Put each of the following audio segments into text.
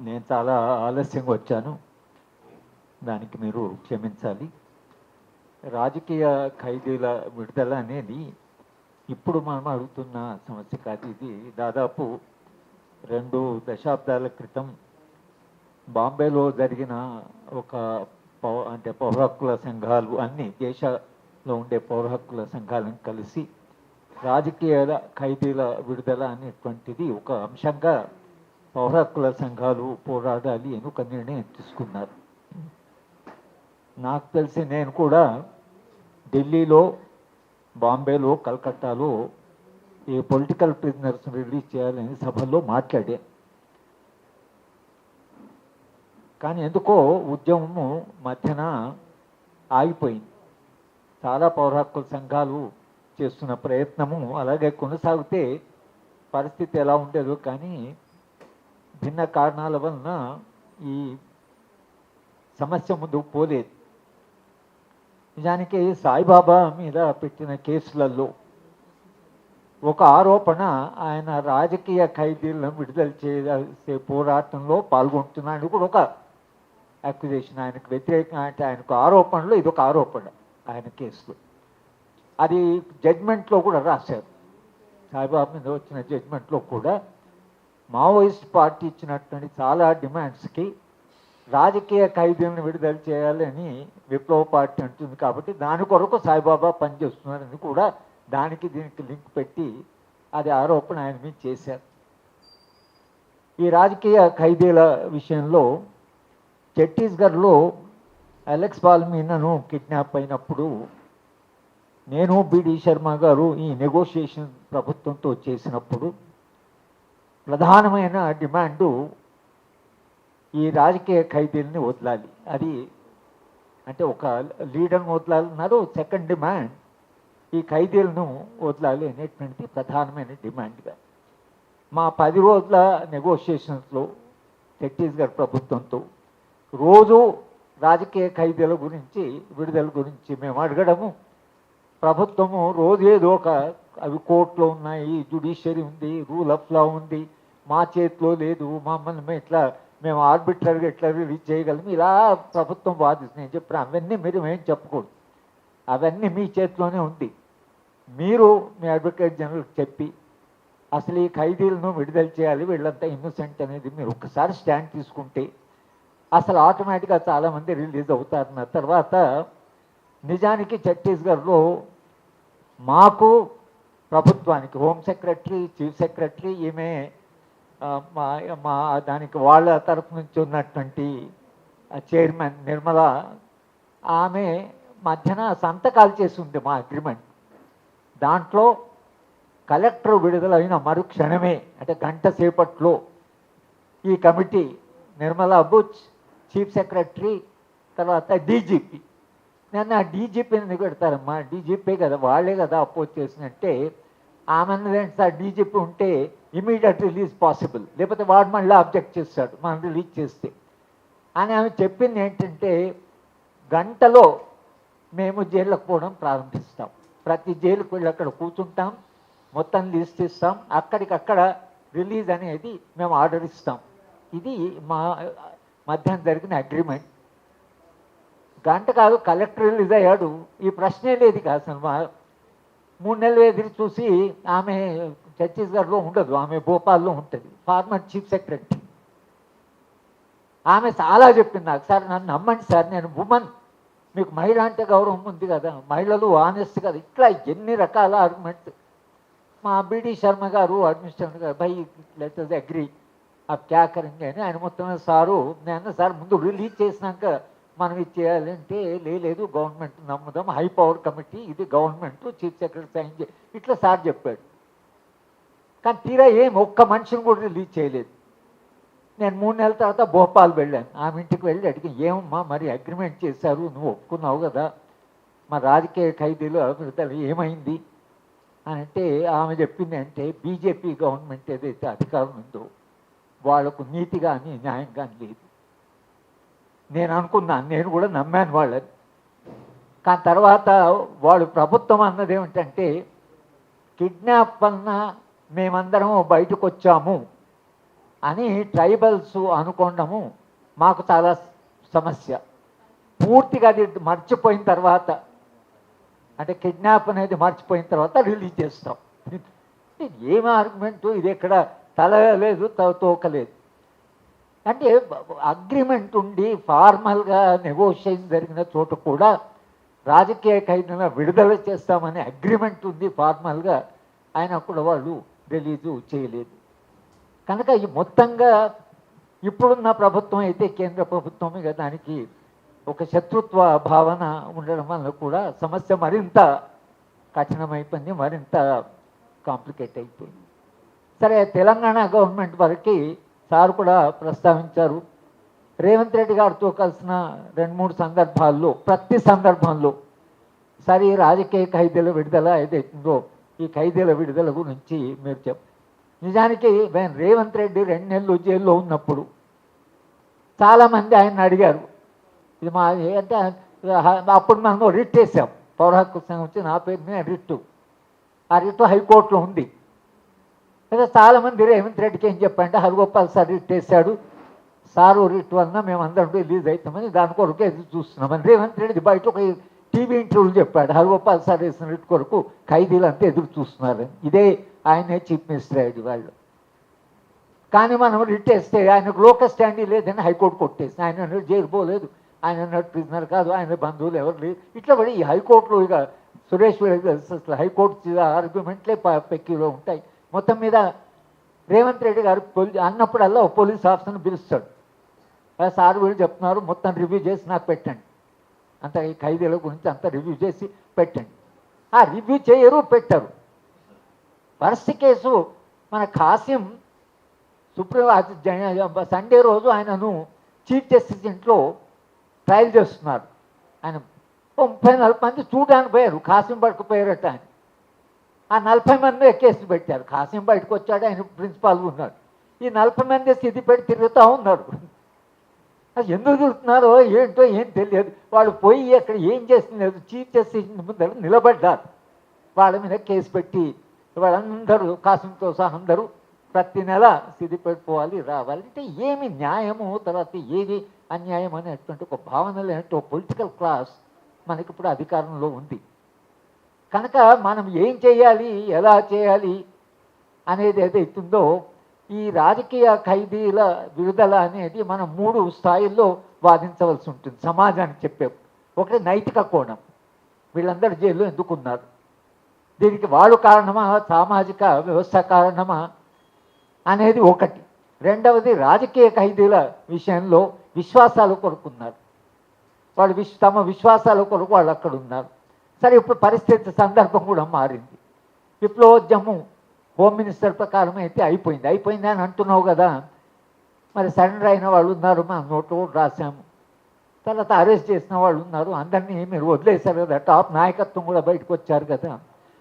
నేను చాలా ఆలస్యంగా వచ్చాను, దానికి మీరు క్షమించాలి. రాజకీయ ఖైదీల విడుదల అనేది ఇప్పుడు మనం అడుగుతున్న సమస్య కాదు. ఇది దాదాపు 2 దశాబ్దాల క్రితం బాంబేలో జరిగిన ఒక పౌర హక్కుల సంఘాలు, అన్ని దేశాల్లో ఉండే పౌర హక్కుల సంఘాలను కలిసి రాజకీయ ఖైదీల విడుదల అనేటువంటిది ఒక అంశంగా పౌర హక్కుల సంఘాలు పోరాడాలి అని ఒక నిర్ణయం తీసుకున్నారు. నాకు తెలిసి నేను కూడా ఢిల్లీలో, బాంబేలో, కలకత్తాలో ఈ పొలిటికల్ ప్రిజనర్స్ రిలీజ్ చేయాలని సభల్లో మాట్లాడాను. కానీ ఎందుకో ఉద్యమము మధ్యన ఆగిపోయింది. చాలా పౌర హక్కుల సంఘాలు చేస్తున్న ప్రయత్నము అలాగే కొనసాగితే పరిస్థితి ఎలా ఉండేదో, కానీ భిన్న కారణాల వలన ఈ సమస్య ముందుకు పోలేదు. నిజానికి సాయిబాబా మీద పెట్టిన కేసులలో ఒక ఆరోపణ, ఆయన రాజకీయ ఖైదీలను విడుదల చేసే పోరాటంలో పాల్గొంటున్నాడు కూడా ఒక అక్యుజేషన్. ఆయనకు వ్యతిరేకంగా, అంటే ఆయనకు ఆరోపణలో ఇదొక ఆరోపణ ఆయన కేసులో. అది జడ్జ్మెంట్లో కూడా రాశారు. సాయిబాబా మీద వచ్చిన జడ్జ్మెంట్లో కూడా మావోయిస్ట్ పార్టీ ఇచ్చినటువంటి చాలా డిమాండ్స్కి రాజకీయ ఖైదీలను విడుదల చేయాలని విప్లవ పార్టీ అంటుంది. కాబట్టి దాని కొరకు సాయిబాబా పనిచేస్తున్నారని కూడా దీనికి లింక్ పెట్టి అది ఆరోపణ ఆయన మీద చేశారు. ఈ రాజకీయ ఖైదీల విషయంలో ఛత్తీస్గఢ్లో అలెక్స్ బాల్మీనాను కిడ్నాప్ అయినప్పుడు నేను, బిడి శర్మ గారు ఈ నెగోషియేషన్ ప్రభుత్వంతో చేసినప్పుడు ప్రధానమైన డిమాండు ఈ రాజకీయ ఖైదీలని వదలాలి. అది అంటే ఒక లీడర్ని వదలాలన్నారు. సెకండ్ డిమాండ్ ఈ ఖైదీలను వదలాలి అనేటువంటిది ప్రధానమైన డిమాండ్గా. మా 10 రోజుల నెగోషియేషన్స్లో ఛత్తీస్గఢ్ ప్రభుత్వంతో రోజు రాజకీయ ఖైదీల గురించి, విడుదల గురించి మేము అడగడము, ప్రభుత్వము రోజు ఏదో ఒక, అవి కోర్టులో ఉన్నాయి, జ్యుడిషియరీ ఉంది, రూల్ ఆఫ్ లా ఉంది, మా చేతిలో లేదు, మమ్మల్ని మేము ఆర్బిట్రర్గా ఎట్లా రిలీజ్ చేయగలము, ఇలా ప్రభుత్వం వాదిస్తుంది. నేను చెప్పిన అవన్నీ మీరు ఏం చెప్పకూడదు, అవన్నీ మీ చేతిలోనే ఉంది. మీరు మీ అడ్వకేట్ జనరల్కి చెప్పి అసలు ఈ ఖైదీలను విడుదల చేయాలి, వీళ్ళంతా ఇన్నోసెంట్ అనేది మీరు ఒక్కసారి స్టాండ్ తీసుకుంటే అసలు ఆటోమేటిక్గా చాలామంది రిలీజ్ అవుతారన్న తర్వాత, నిజానికి ఛత్తీస్గఢ్లో మాకు ప్రభుత్వానికి హోమ్ సెక్రటరీ, చీఫ్ సెక్రటరీ, ఈమె మా దానికి వాళ్ళ తరఫు నుంచి ఉన్నటువంటి చైర్మన్ నిర్మల, ఆమె మధ్యన సంతకాలు చేసి ఉంది మా అగ్రిమెంట్. దాంట్లో కలెక్టర్ విడుదలైన మరుక్షణమే, అంటే గంట సేపట్లో ఈ committee, Nirmala Buch, chief secretary, తర్వాత డీజీపీ, నన్ను ఆ డీజీపీని ఎందుకు పెడతారమ్మా, డీజీపీ కదా, వాళ్ళే కదా అపోజ్ చేసినట్టే, ఆమె సార్ డీజీపీ ఉంటే ఇమీడియట్ రిలీజ్ పాసిబుల్, లేకపోతే వాడు మళ్ళీ అబ్జెక్ట్ చేస్తాడు మనం రిలీజ్ చేస్తే అని ఆమె చెప్పింది. ఏంటంటే గంటలో మేము జైలుకు పోవడం ప్రారంభిస్తాం, ప్రతి జైలుకు వెళ్ళి అక్కడ కూర్చుంటాం, మొత్తం లిస్ట్ ఇస్తాం, అక్కడికక్కడ రిలీజ్ అనేది మేము ఆర్డర్ ఇస్తాం. ఇది మా మధ్యాహ్నం జరిగిన అగ్రిమెంట్. గంట కాదు, కలెక్టర్ రిలీజ్ అయ్యాడు, ఈ ప్రశ్నే లేదు కాదు. అసలు 3 నెలలు ఎదురు చూసి, ఆమె ఛత్తీస్గఢ్లో ఉండదు, ఆమె భోపాల్లో ఉంటుంది, ఫార్మర్ చీఫ్ సెక్రటరీ. ఆమె చాలా చెప్పింది నాకు, సార్ నన్ను నమ్మండి సార్, నేను ఉమెన్, మీకు మహిళ అంటే గౌరవం ఉంది కదా, మహిళలు ఆనెస్ట్ కదా, ఇట్లా ఎన్ని రకాల ఆర్గ్యుమెంట్స్. మా బిడి శర్మ గారు, అడ్మినిస్ట్రేటర్ గారు, భయ్ లెట్ us అగ్రీ, అవి క్యా కరెంగే అని ఆయన మొత్తం సారు. నేను సార్ ముందు రిలీజ్ చేసినాక మనం ఇది చేయాలంటే, లేదు గవర్నమెంట్ నమ్ముదాం, హై పవర్ కమిటీ, ఇది గవర్నమెంట్, చీఫ్ సెక్రటరీ సైన్ చేయి, ఇట్లా సార్ చెప్పాడు. కానీ తీరా ఒక్క మనిషిని కూడా రిలీజ్ చేయలేదు. నేను 3 నెలల తర్వాత భోపాల్ వెళ్ళాను, ఆమె ఇంటికి వెళ్ళి అడిగి, ఏమమ్మా మరి అగ్రిమెంట్ చేశారు, నువ్వు ఒప్పుకున్నావు కదా, మా రాజకీయ ఖైదీలు విడుదల ఏమైంది అని అంటే, ఆమె చెప్పింది అంటే, బీజేపీ గవర్నమెంట్ ఏదైతే అధికారం ఉందో వాళ్లకు నీతి కానీ న్యాయం కానీ లేదు. నేను అనుకున్నాను, నేను కూడా నమ్మాను వాళ్ళని. కానీ తర్వాత వాళ్ళు ప్రభుత్వం అన్నది ఏమిటంటే, కిడ్నాప్ వలన మేమందరం బయటకు వచ్చాము, అని ట్రైబల్స్ అనుకోవడము మాకు చాలా సమస్య. పూర్తిగా అది మర్చిపోయిన తర్వాత, అంటే కిడ్నాప్ అనేది మర్చిపోయిన తర్వాత రిలీజ్ చేస్తాం. ఏం ఆర్గ్యుమెంటు, ఇది ఎక్కడ తల లేదు తోకలేదు. అంటే అగ్రిమెంట్ ఉండి ఫార్మల్గా నెగోషియేషన్ జరిగిన చోట కూడా రాజకీయ ఖైదీలను విడుదల చేస్తామనే అగ్రిమెంట్ ఉంది ఫార్మల్గా, ఆయన కూడా వాళ్ళు రిలీజు చేయలేదు. కనుక ఈ మొత్తంగా ఇప్పుడున్న ప్రభుత్వం అయితే కేంద్ర ప్రభుత్వమే దానికి ఒక శత్రుత్వ భావన ఉండడం వల్ల కూడా సమస్య మరింత కఠినమైపోయింది, మరింత కాంప్లికేట్ అయిపోయింది. సరే, తెలంగాణ గవర్నమెంట్ వరకు సార్ కూడా ప్రస్తావించారు. రేవంత్ రెడ్డి గారితో కలిసిన 2-3 సందర్భాల్లో, ప్రతి సందర్భంలో సరే రాజకీయ ఖైదీల విడుదల ఏదైతుందో ఈ ఖైదీల విడుదల గురించి మీరు నిజానికి రేవంత్ రెడ్డి 2 నెలలు జైల్లో ఉన్నప్పుడు చాలామంది ఆయన అడిగారు, ఇది మా అంటే అప్పుడు మనం రిట్ వేసాం, పౌర హక్కు సంఘం వచ్చి నా పేరు మీద రిట్టు, ఆ రిట్టు హైకోర్టులో ఉంది. అయితే చాలామంది రేవంత్ రెడ్డికి ఏం చెప్పంటే, హరిగోపాల్ సార్ రిట్ వేశాడు, సారు రిట్ వలన మేము అందరం రిలీజ్ అవుతామని దాని కొరకు ఎదురు చూస్తున్నామని రేవంత్ రెడ్డి బయట ఒక టీవీ ఇంటర్వ్యూలు చెప్పాడు. హరిగోపాల్ సార్ వేసిన రిట్ కొరకు ఖైదీలు అంతా ఎదురు చూస్తున్నారని. ఇదే ఆయనే చీఫ్ మినిస్టర్ అయ్యాడు వాళ్ళు. కానీ మనం రిట్ వేస్తే ఆయనకు లోకల్ స్టాండీ లేదని హైకోర్టు కొట్టేసి, ఆయన జైలు పోలేదు, ఆయన ప్రిజనర్ కాదు, ఆయన బంధువులు ఎవరు లేదు, ఇట్లా పడి ఈ హైకోర్టులో ఇక సురేష్ అసలు హైకోర్టు ఆర్గ్యుమెంట్లే పెక్కిలో ఉంటాయి. మొత్తం మీద రేవంత్ రెడ్డి గారు అన్నప్పుడల్లా ఒక పోలీస్ ఆఫీసర్ని పిలుస్తాడు, సార్ వీళ్ళు చెప్తున్నారు మొత్తం రివ్యూ చేసి నాకు పెట్టండి, అంత ఈ ఖైదీల గురించి అంతా రివ్యూ చేసి పెట్టండి. ఆ రివ్యూ చేయరు, పెట్టరు. వరస్ట్ కేసు మన కాసిం సండే రోజు ఆయనను చీఫ్ జస్టిస్ ఇంట్లో ట్రయల్ చేస్తున్నారు. ఆయన 30-40 మంది చూడడానికి పోయారు, కాసిం పట్టుకుపోయారట. ఆయన ఆ 40 మంది కేసు పెట్టారు. కాసిం బయటకు వచ్చాడు, ఆయన ప్రిన్సిపాల్ ఉన్నాడు. ఈ 40 మంది స్థితి పెట్టి తిరుగుతూ ఉన్నారు. అది ఎందుకు తిరుగుతున్నారో ఏంటో ఏం తెలియదు. వాళ్ళు పోయి అక్కడ ఏం చేస్తున్నారు, చీఫ్ జస్టిస్ ముందర నిలబడ్డారు. వాళ్ళ మీద కేసు పెట్టి వాళ్ళందరూ కాసింతో సహా అందరూ ప్రతి నెల స్థితి పెట్టుకోవాలి, రావాలి. అంటే ఏమి న్యాయము, తర్వాత ఏది అన్యాయం అనేటువంటి ఒక భావన లేనట్టు ఒక పొలిటికల్ క్లాస్ మనకి ఇప్పుడు అధికారంలో ఉంది. కనుక మనం ఏం చేయాలి, ఎలా చేయాలి అనేది ఏదైతుందో ఈ రాజకీయ ఖైదీల విడుదల అనేది మనం 3 స్థాయిల్లో వాదించవలసి ఉంటుంది. సమాజానికి చెప్పే ఒకటి నైతిక కోణం, వీళ్ళందరూ జైల్లో ఎందుకున్నారు, దీనికి వాళ్ళు కారణమా, సామాజిక వ్యవస్థ కారణమా అనేది ఒకటి. రెండవది రాజకీయ ఖైదీల విషయంలో విశ్వాసాలు కొరుకున్నారు, వాళ్ళు తమ విశ్వాసాల కొరకు వాళ్ళు అక్కడ ఉన్నారు. సరే, ఇప్పుడు పరిస్థితి సందర్భం కూడా మారింది. విప్లవోద్యమం హోమ్ మినిస్టర్ ప్రకారం అయితే అయిపోయింది అని అంటున్నావు కదా, మరి సరెండర్ అయిన వాళ్ళు ఉన్నారు, మనం నోట్లో రాసాము, తర్వాత అరెస్ట్ చేసిన వాళ్ళు ఉన్నారు, అందరినీ మీరు వదిలేశారు కదా, టాప్ నాయకత్వం కూడా బయటకు వచ్చారు కదా.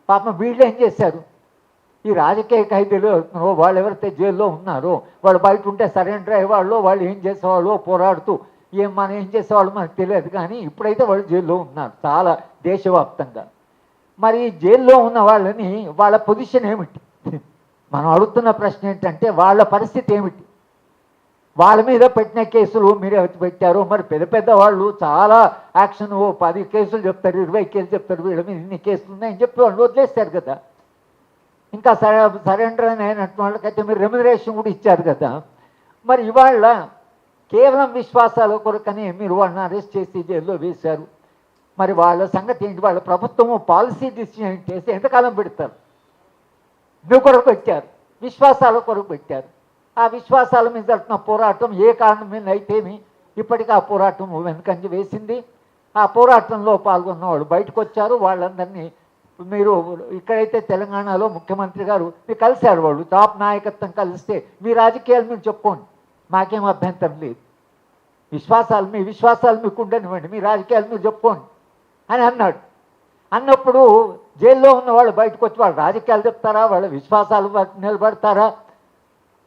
పాపం వీళ్ళు ఏం చేశారు, ఈ రాజకీయ ఖైదీలు వాళ్ళు ఎవరైతే జైల్లో ఉన్నారో వాళ్ళు బయట ఉంటే సరెండర్ అయ్యేవాళ్ళు, వాళ్ళు ఏం చేసేవాళ్ళు పోరాడుతూ మనం ఏం చేసేవాళ్ళు మనకు తెలియదు. కానీ ఇప్పుడైతే వాళ్ళు జైల్లో ఉన్నారు చాలా దేశవ్యాప్తంగా. మరి జైల్లో ఉన్న వాళ్ళని వాళ్ళ పొజిషన్ ఏమిటి, మనం అడుగుతున్న ప్రశ్న ఏంటంటే వాళ్ళ పరిస్థితి ఏమిటి, వాళ్ళ మీద పెట్టిన కేసులు మీరు పెట్టారు, మరి పెద్ద వాళ్ళు చాలా యాక్షన్ 10 కేసులు చెప్తారు, 20 కేసులు చెప్తారు, వీళ్ళ మీద ఇన్ని కేసులు ఉన్నాయని చెప్పి వాళ్ళు వదిలేస్తారు కదా. ఇంకా సరెండర్ అని అయినట్టు వాళ్ళకైతే మీరు రెమ్యునరేషన్ కూడా ఇచ్చారు కదా. మరి ఇవాళ కేవలం విశ్వాసాల కొరకని మీరు వాళ్ళని అరెస్ట్ చేసి జైల్లో వేశారు. మరి వాళ్ళ సంగతి ఏంటి, వాళ్ళ ప్రభుత్వము పాలసీ డిసిషన్ చేసి ఎంతకాలం పెడతారు, నువ్వు కొరకు పెట్టారు, విశ్వాసాల కొరకు పెట్టారు. ఆ విశ్వాసాల మీద జరుగుతున్న పోరాటం ఏ కారణం మీద అయితేమి ఇప్పటికీ ఆ పోరాటం వెనుకంజ వేసింది. ఆ పోరాటంలో పాల్గొన్న వాళ్ళు బయటకు వచ్చారు. వాళ్ళందరినీ మీరు ఇక్కడైతే తెలంగాణలో ముఖ్యమంత్రి గారు మీరు కలిశారు, వాళ్ళు టాప్ నాయకత్వం కలిస్తే మీ రాజకీయాలు మీరు చెప్పుకోండి, మాకేం అభ్యంతరం లేదు, మీ విశ్వాసాలు మీకు ఉండనివ్వండి, మీ రాజకీయాలు మీరు చెప్పుకోండి అని అన్నాడు. అన్నప్పుడు జైల్లో ఉన్న వాళ్ళు బయటకు వచ్చి వాళ్ళు రాజకీయాలు చెప్తారా, వాళ్ళ విశ్వాసాలు నిలబడతారా,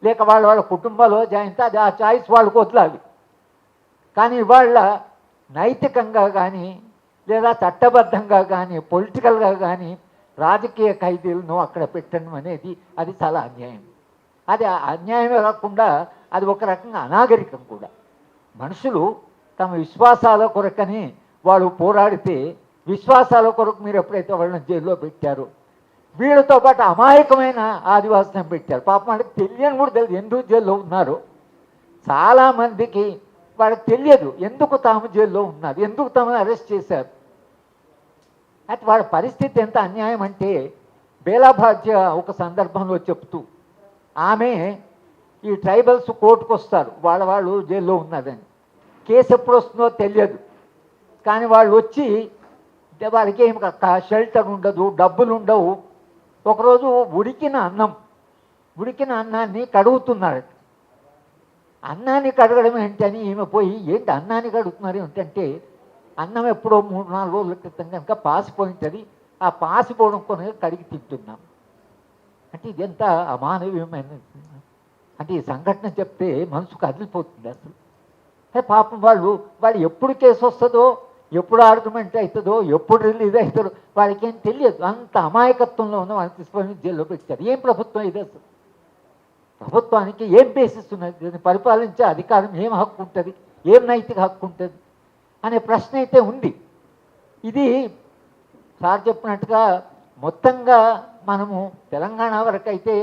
లేక వాళ్ళ కుటుంబాలు జాయిన్ అది ఆ చాయిస్ వాళ్ళకు వదలాలి. కానీ వాళ్ళ నైతికంగా కానీ లేదా చట్టబద్ధంగా కానీ పొలిటికల్గా కానీ రాజకీయ ఖైదీలను అక్కడ పెట్టడం అనేది అది చాలా అన్యాయం. అది అన్యాయమే కాకుండా అది ఒక రకంగా అనాగరికం కూడా. మనుషులు తమ విశ్వాసాల కొరకని వాళ్ళు పోరాడితే, విశ్వాసాల కొరకు మీరు ఎప్పుడైతే వాళ్ళని జైల్లో పెట్టారో, వీళ్ళతో పాటు అమాయకమైన ఆదివాసులను పెట్టారు. పాపం వాళ్ళకి తెలియని కూడా తెలియదు ఎందుకు జైల్లో ఉన్నారు. చాలామందికి వాళ్ళకి తెలియదు ఎందుకు తాము జైల్లో ఉన్నారు, ఎందుకు తాము అరెస్ట్ చేశారు. అయితే వాళ్ళ పరిస్థితి ఎంత అన్యాయం అంటే, బేలాభాగ్య ఒక సందర్భంలో చెప్తూ ఆమె ఈ ట్రైబల్స్ కోర్టుకు వస్తారు, వాళ్ళు జైల్లో ఉన్నారని. కేసు ఎప్పుడు వస్తుందో తెలియదు, కానీ వాళ్ళు వచ్చి వాళ్ళకి ఏం షెల్టర్ ఉండదు, డబ్బులు ఉండవు. ఒకరోజు ఉడికిన అన్నాన్ని కడుగుతున్నారట. అన్నాన్ని కడగడం ఏంటని ఈమె పోయి, ఏంటి అన్నాన్ని కడుగుతున్నారు ఏంటంటే, అన్నం ఎప్పుడో 3-4 రోజుల క్రితం కనుక పాసిపోయింటుంది, ఆ పాసిపోవడం కొనగా కడిగి తింటున్నాం. అంటే ఇదెంత అమానవీయమైన, అంటే ఈ సంఘటన చెప్తే మనసుకు కదిలిపోతుంది అసలు. పాపం వాళ్ళు ఎప్పుడు కేసు వస్తుందో, ఎప్పుడు ఆర్గ్యుమెంట్ అవుతుందో, ఎప్పుడు రిలీజ్ అవుతుందో వాళ్ళకి ఏం తెలియదు. అంత అమాయకత్వంలో ఉన్న వాళ్ళని తీసుకొని జైల్లో పెట్టారు. ఏం ప్రభుత్వం ఇది అసలు? ప్రభుత్వానికి ఏం బేసిస్ ఉన్నది? దీన్ని పరిపాలించే అధికారం ఏం హక్కు ఉంటుంది, ఏం నైతిక హక్కు ఉంటుంది అనే ప్రశ్న అయితే ఉంది. ఇది సార్ చెప్పినట్టుగా మొత్తంగా మనము తెలంగాణ వరకు అయితే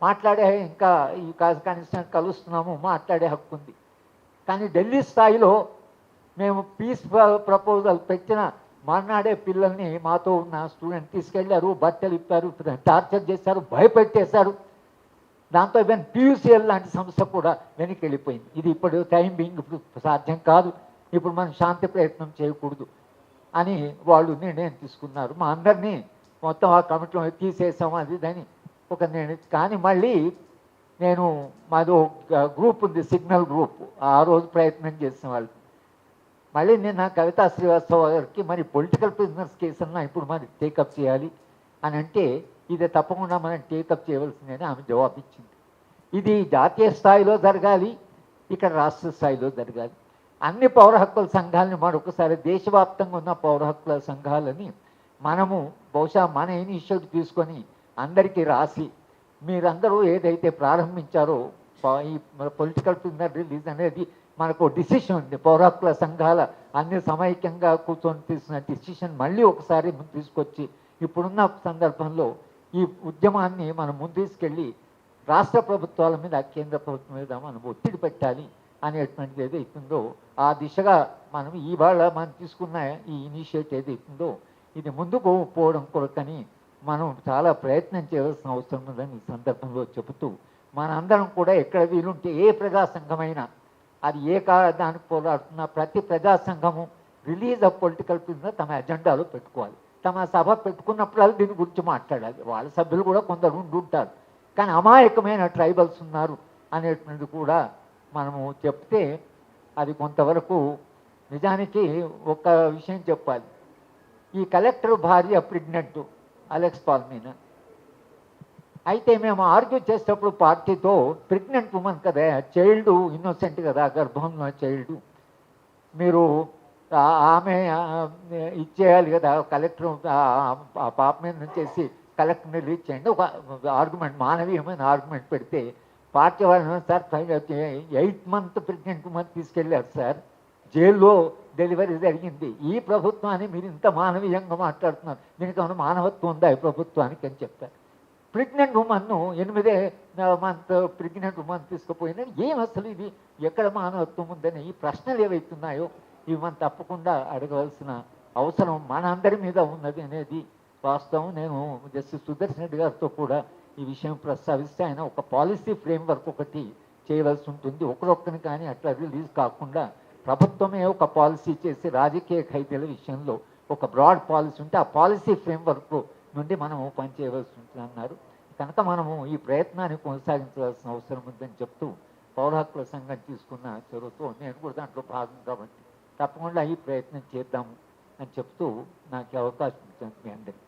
మాట్లాడే, ఇంకా ఈ కనీసం కలుస్తున్నాము, మాట్లాడే హక్కు ఉంది. కానీ ఢిల్లీ స్థాయిలో మేము పీస్ ప్రపోజల్ పెట్టిన మర్నాడే పిల్లల్ని, మాతో ఉన్న స్టూడెంట్ తీసుకెళ్లారు, బట్టలు ఇప్పారు, టార్చర్ చేశారు, భయపెట్టేశారు. దాంతో ఈవెన్ PUCL లాంటి సంస్థ కూడా వెనక్కి వెళ్ళిపోయింది. ఇది ఇప్పుడు టైం బీయింగ్ ఇప్పుడు సాధ్యం కాదు, ఇప్పుడు మనం శాంతి ప్రయత్నం చేయకూడదు అని వాళ్ళు నిర్ణయం తీసుకున్నారు. మా అందరినీ మొత్తం ఆ కమిటీలో తీసేసాము, అది దాన్ని ఒక నిర్ణయం. కానీ మళ్ళీ నేను మాది గ్రూప్ ఉంది, సిగ్నల్ గ్రూప్, ఆ రోజు ప్రయత్నం చేసిన వాళ్ళు. మళ్ళీ నేను కవితా శ్రీవాస్తవ గారికి, మరి పొలిటికల్ ప్రిజనర్స్ కేసు అన్నా ఇప్పుడు మరి టేకప్ చేయాలి అని అంటే, ఇది తప్పకుండా మనం టేకప్ చేయవలసిందని ఆమె జవాబు ఇచ్చింది. ఇది జాతీయ స్థాయిలో జరగాలి, ఇక్కడ రాష్ట్ర స్థాయిలో జరగాలి. అన్ని పౌర హక్కుల సంఘాలని మరొకసారి, దేశవ్యాప్తంగా ఉన్న పౌర హక్కుల సంఘాలని మనము బహుశా మన ఇనిషియేటివ్ తీసుకొని అందరికీ రాసి, మీరందరూ ఏదైతే ప్రారంభించారో ఈ పొలిటికల్ ప్రిజనర్ రిలీజ్ అనేది మనకు డిసిషన్ ఉంది. పౌర హక్కుల సంఘాల అన్ని సమైక్యంగా కూర్చొని తీసుకున్న డిసిషన్ మళ్ళీ ఒకసారి ముందు తీసుకొచ్చి, ఇప్పుడున్న సందర్భంలో ఈ ఉద్యమాన్ని మనం ముందు తీసుకెళ్ళి రాష్ట్ర ప్రభుత్వాల మీద, కేంద్ర ప్రభుత్వం మీద మనం ఒత్తిడి పెట్టాలి అనేటువంటిది ఏదైతుందో ఆ దిశగా మనం ఇవాళ మనం తీసుకున్న ఈ ఇనిషియేటివ్ ఏదైతుందో ఇది ముందుకు పోవడం కొరకని మనం చాలా ప్రయత్నం చేయవలసిన అవసరం ఉందని ఈ సందర్భంలో చెబుతూ, మనందరం కూడా ఎక్కడ వీలుంటే ఏ ప్రజా సంఘమైనా, అది ఏ దానికి పోరాడుతున్న ప్రతి ప్రజా సంఘము రిలీజ్ ఆఫ్ పొలిటికల్ ప్రిజనర్ తమ అజెండాలో పెట్టుకోవాలి. తమ సభ పెట్టుకున్నప్పుడు దీని గురించి మాట్లాడాలి. వాళ్ళ సభ్యులు కూడా కొందరు ఉంటారు, కానీ అమాయకమైన ట్రైబల్స్ ఉన్నారు అనేటువంటిది కూడా మనము చెప్తే అది కొంతవరకు. నిజానికి ఒక విషయం చెప్పాలి, ఈ కలెక్టర్ భార్య ప్రెగ్నెంట్, అలెక్స్ పాల్మీనా. అయితే మేము ఆర్గ్యూ చేసేటప్పుడు పార్టీతో, ప్రెగ్నెంట్ ఉమెన్ కదా, చైల్డ్ ఇన్నోసెంట్ కదా, గర్భంలో చైల్డ్, మీరు ఆమె ఇచ్చేయాలి కదా, కలెక్టర్ ఆ పాప మీద చేసి కలెక్టర్ని రీచ్ చేయండి ఒక ఆర్గ్యుమెంట్, మానవీయమైన ఆర్గ్యుమెంట్ పెడితే, పార్టీ వాళ్ళు సార్ 8 month ప్రెగ్నెంట్ ఉమెన్ తీసుకెళ్ళారు సార్, జైల్లో డెలివరీ జరిగింది, ఈ ప్రభుత్వాన్ని మీరు ఇంత మానవీయంగా మాట్లాడుతున్నారు, దీనికి ఏమైనా మానవత్వం ఉందా ఈ ప్రభుత్వానికి అని చెప్పారు. ప్రెగ్నెంట్ ఉమెన్ను 8 month ప్రెగ్నెంట్ ఉమెన్ తీసుకుపోయిందని, ఏం అసలు ఇది, ఎక్కడ మానవత్వం ఉందని ఈ ప్రశ్నలు ఏవైతున్నాయో ఇవి మనం తప్పకుండా అడగవలసిన అవసరం మనందరి మీద ఉన్నది అనేది వాస్తవం. నేను జస్టిస్ సుదర్శన్ రెడ్డి గారితో కూడా ఈ విషయం ప్రస్తావిస్తే, ఆయన ఒక పాలసీ ఫ్రేమ్వర్క్ ఒకటి చేయవలసి ఉంటుంది. ఒకరొక్కరిని కానీ అట్లా రిలీజ్ కాకుండా ప్రభుత్వమే ఒక పాలసీ చేసి రాజకీయ ఖైదీల విషయంలో ఒక బ్రాడ్ పాలసీ ఉంటే ఆ పాలసీ ఫ్రేమ్వర్క్ నుండి మనము పనిచేయవలసి ఉంటుంది అన్నారు. కనుక మనము ఈ ప్రయత్నాన్ని కొనసాగించవలసిన అవసరం ఉందని చెప్తూ, పౌర హక్కుల సంఘం తీసుకున్న చొరవతో నేను కూడా దాంట్లో భాగం కాబట్టి తప్పకుండా ఈ ప్రయత్నం చేద్దాము అని చెప్తూ నాకు అవకాశం ఇచ్చాను మీ అందరికీ.